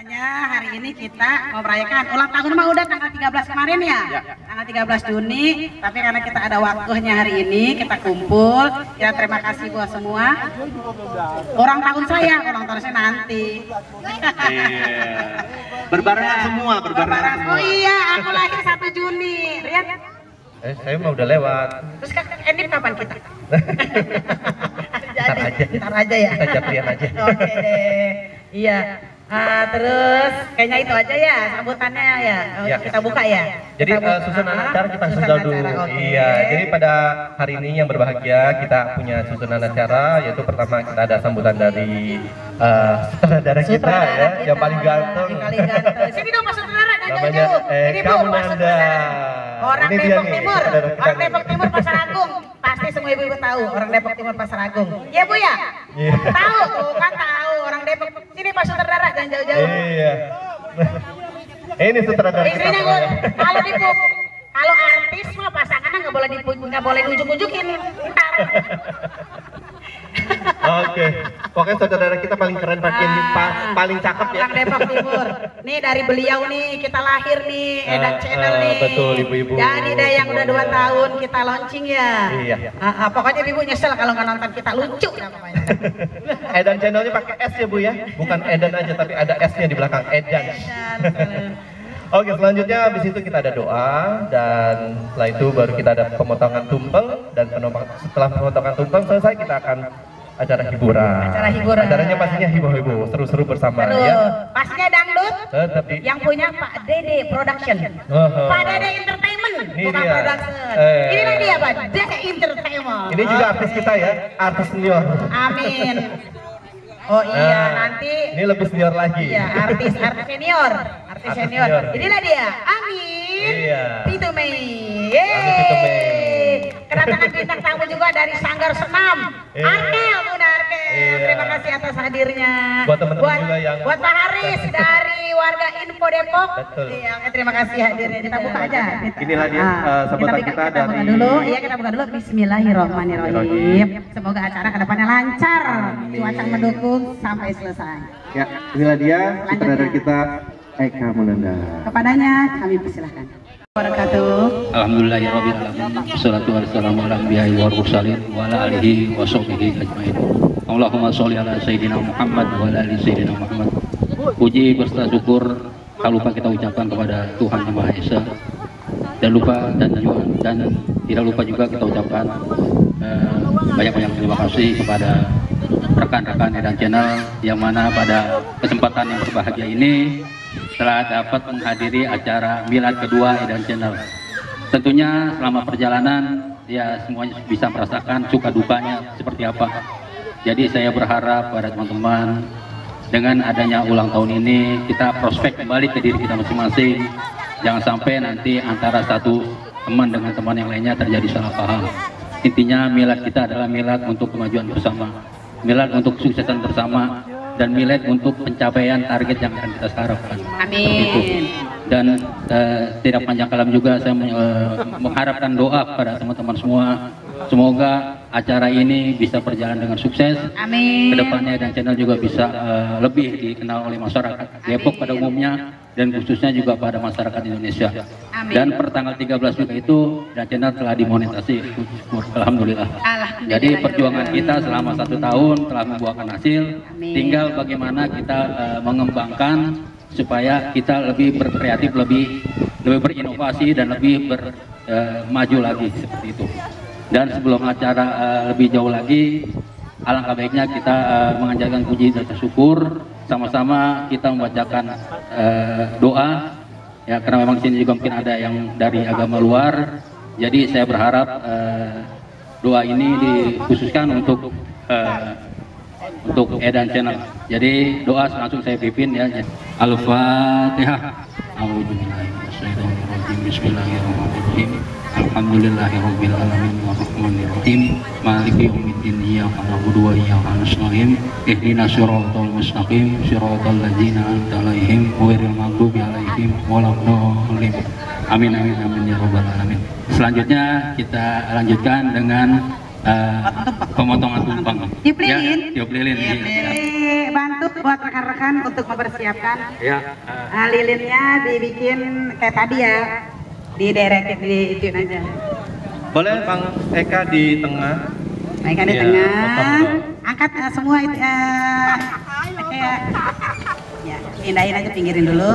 Katanya hari ini kita mau merayakan ulang tahun mah udah tanggal 13 kemarin ya? Tanggal 13 Juni, tapi karena kita ada waktunya hari ini, kita kumpul. Kita terima kasih buat semua. Ulang tahun saya nanti. Iya. Berbarengan semua, berbarengan semua. Oh iya, aku lahir 1 Juni. Lihat. Saya mah udah lewat. Terus kan ending kapan kita? Ntar aja ya. Kita japrian aja. Oke deh. Iya. Terus kayaknya itu aja ya sambutannya ya. Ya. Kita buka ya. Jadi susunan acara kita susun dulu. Iya. Jadi pada hari ini yang berbahagia kita punya susunan acara, yaitu pertama kita ada sambutan dari sutradara kita ya, yang paling ganteng. Sini dong Pak Sutradara, Namanya ini Bu, kamu Pak Nanda. Sutradara. Orang Ini dia Depok nih, Timur, saudara kita orang nih. Depok Timur Pasar Agung. Pasti semua ibu-ibu tahu orang Depok Timur Pasar Agung. Iya Bu ya? Iya. Tahu tuh kan tahu orang Depok. Sini Pak Sutradara jangan jauh-jauh. Iya. Ini sutradara kita. Istrinya gue, kalau artis mah pasangannya nggak boleh ujuk-ujukin. Ntar. Oke. Pokoknya saudara kita paling keren, paling cakep ya. Orang Depok Timur. Nih dari beliau nih kita lahir nih, Edan Channel nih. Betul ibu-ibu. Jadi deh yang udah 2 tahun kita launching ya. Iya. Pokoknya ibu nyesel kalau nggak nonton kita lucu ya pokoknya. Edan channelnya pakai S ya Bu ya, bukan Edan aja tapi ada S-nya di belakang, Edan. Oke, selanjutnya habis itu kita ada doa, dan setelah itu baru kita ada pemotongan tumpeng, dan setelah pemotongan tumpeng selesai kita akan acara hiburan. Acaranya pastinya heboh-heboh, seru-seru bersama ya. Pastinya dangdut. Tapi Yang punya Pak Dede Production. Pak Dede Entertainment, Ini bukan dia. production. Inilah dia Pak Dede Entertainment. ini juga artis kita ya, artis senior. Amin. Oh iya, nanti Ini lebih senior lagi. iya artis senior. senior. Inilah dia. Amin. Iya. Pitu Mei. Amin, Pitu Mei. Kedatangan bintang tamu juga dari Sanggar Senam. Iya. Arkel, Bunda Arkel. Iya. Terima kasih atas hadirnya. Buat teman-teman juga yang buat Pak Haris dari warga Info Depok. Betul. Iya, terima kasih hadirnya. Kita buka aja. Inilah dia sambutan kita buka dari dulu. Iya, kita buka dulu. Bismillahirrahmanirrahim. Semoga acara kedepannya lancar. Cuaca mendukung sampai selesai. Ya, inilah dia sutradara kita Eka Munanda. Kepadanya kami persilahkan. Wabarakatuh. Alhamdulillahirabbil alamin. Wassalatu wassalamu ala anbiya'i wal mursalin wa ala alihi wa sahbihi ajmain. Allahumma sholli ala sayyidina Muhammad wa ala ali sayyidina Muhammad. Puji beserta syukur tak lupa kita ucapkan kepada Tuhan Yang Maha Esa. Dan tidak lupa juga kita ucapkan banyak-banyak terima kasih kepada rekan-rekan Edan Channel yang mana pada kesempatan yang berbahagia ini telah dapat menghadiri acara milad kedua Edan Channel. Tentunya selama perjalanan ya semuanya bisa merasakan suka dukanya seperti apa. Jadi saya berharap pada teman-teman dengan adanya ulang tahun ini kita prospek kembali ke diri kita masing-masing. Jangan sampai nanti antara satu teman dengan teman yang lainnya terjadi salah paham. Intinya milad kita adalah milad untuk kemajuan bersama, milad untuk kesuksesan bersama, dan milad untuk pencapaian target yang akan kita harapkan. Amin. Dan tidak panjang kalam juga saya mengharapkan doa kepada teman-teman semua. Semoga acara ini bisa berjalan dengan sukses. Amin. Kedepannya dan channel juga bisa lebih dikenal oleh masyarakat Depok pada umumnya dan khususnya juga pada masyarakat Indonesia. Amin. Dan per tanggal 13 juga itu dan channel telah dimonetasi. Alhamdulillah. Jadi perjuangan kita selama 1 tahun telah membuahkan hasil. Amin. Tinggal bagaimana kita mengembangkan supaya kita lebih berkreatif, lebih berinovasi dan lebih maju lagi seperti itu. Dan sebelum acara lebih jauh lagi, alangkah baiknya kita mengajarkan puji dan syukur, sama-sama kita membacakan doa ya, karena memang sini juga mungkin ada yang dari agama luar. Jadi saya berharap doa ini dikhususkan untuk Edan Channel. Jadi doa langsung saya pimpin ya. Al-Fatihah. Bismillahirrahmanirrahim. Alhamdulillahirabbil alamin arrahmanir rahim maliki yaumiddin iyyaka na'budu wa iyyaka nasta'in ihdinas siratal mustaqim siratal ladzina an'amta 'alaihim ghairil maghdubi 'alaihim waladdallin. Amin amin amin ya rabbal alamin. Selanjutnya kita lanjutkan dengan pemotongan tumpeng. Tiup lilin. Ya, tiup lilin. Baik. bantu buat rekan-rekan untuk mempersiapkan. Ya. Lilinnya dibikin kayak tadi ya, diderekin di itu aja. Boleh Bang Eka di tengah. Baik di Iya, tengah. potong dong. Angkat semua itu kayak ya, pindahin aja, pinggirin dulu.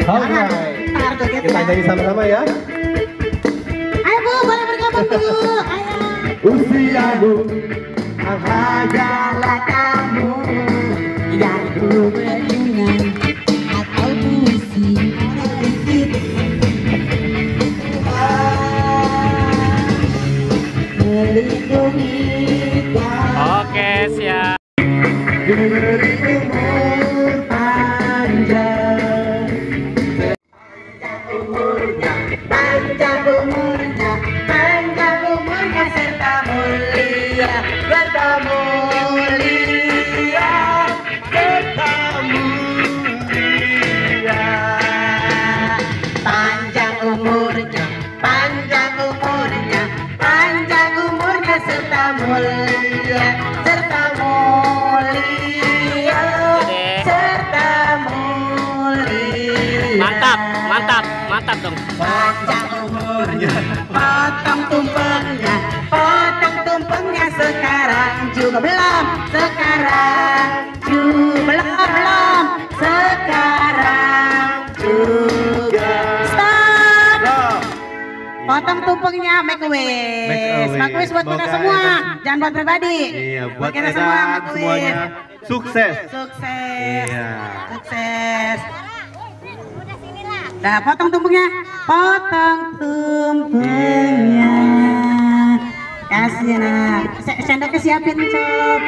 Alright. Kita nyanyi sama-sama ya. Ayo Bu, boleh bergabung Bu. Ayo. Usiamu Adalah kamu yang ku beriman atau puisi melindungi Oke, siap. diberi umur panjang, panjang umurnya serta mulia, serta mulia, serta mulia. Panjang umurnya, panjang umurnya, panjang umurnya serta mulia, serta mulia, serta mulia. Mantap, mantap, mantap dong. Panjang umurnya, potong tumpengnya sekarang juga belum, sekarang juga belum, sekarang juga. Stop. Potong tumpengnya, make a wish. Make a wish buat kita semua, jangan buat pribadi. Iya, buat kita semua, Edan make a wish. semuanya. Sukses. Sukses. Iya. Sukses. Dah, potong tumpengnya. Potong tumpengnya. Kasih nak. Sendoknya siapin, Sob.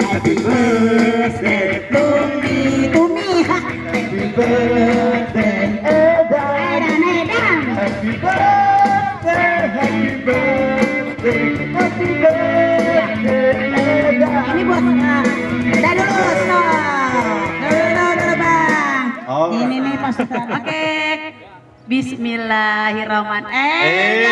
Happy birthday, Tumi. Happy birthday, Edan. Happy birthday, happy birthday, happy birthday, Edan. Ini buat udah dulu, stop. Dulu Bang. Ini nih Pak Sultan. Oke. Bismillahirrahmanirrahim.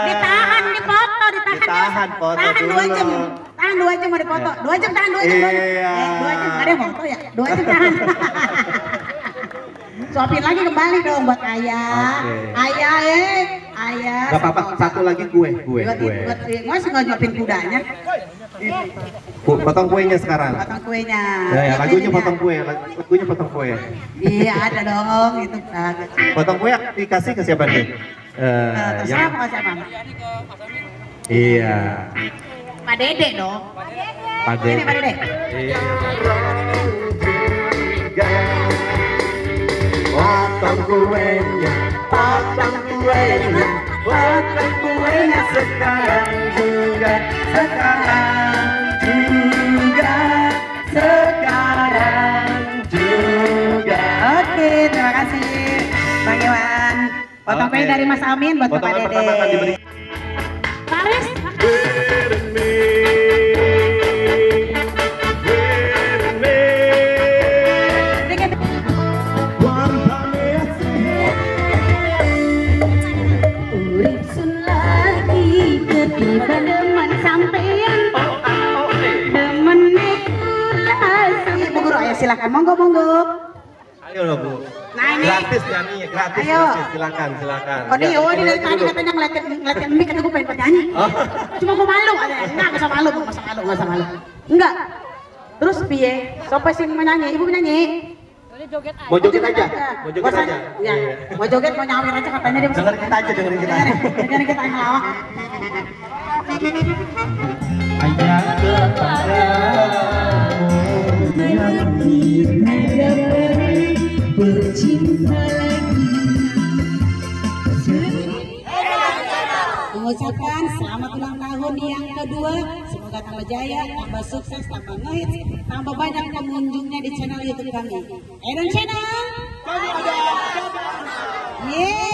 Ditahan, dipoto, Ditahan, foto tahan dulu. 2 jam. Tahan 2 jam mau dipoto. 2 jam tahan 2 jam. 2 jam. Iya. 2 jam ada yang foto ya. 2 jam tahan. Suapin lagi kembali dong buat ayah. Oke. Ayah ayah. Gak apa-apa, satu lagi kue. Masih nggak nyopin kudanya. Potong kuenya sekarang. Potong kuenya. Ya, lagunya potong kue. Lagunya potong kue. Iya ada dong itu. Potong kue dikasih ke siapa nih? Terserah apa siapa? Iya. Pak Dede dong. Pak Dede. Ini Pak Dede. Iya. Potong kuenya, potong kuenya, potong kuenya sekarang juga, sekarang juga, sekarang juga. Oke, terima kasih Bang Iwan. Potong kue dari Mas Amin buat Bapak Potongan Dede. pertama akan diberi. Paris. Urip sun lagi ketiba demen sampean. Demen nekulasi. Bu Guru, ayo silakan, monggo. Ayo loh Bu. Nah, ini. Gratis nyanyi, gratis, Ayo. gratis. Silakan. Oh ini, ini dari tadi katanya ngeliatin mic, kata gue pengen nyanyi. Cuma gue malu aja. Enggak usah malu. Enggak. Terus piye? Sampai sini menyanyi, ibu menyanyi. Mau joget aja. Ya, mau joget, mau nyawir aja katanya dia. Dengerin kita aja. Dengerin kita yang ngelawak. Hanya bercinta lagi. Mengucapkan selamat ulang tahun yang kedua. Semoga tambah jaya, tambah sukses, tambah ngehits, tambah banyak pengunjungnya di channel YouTube kami. Edan Channel. Yeay.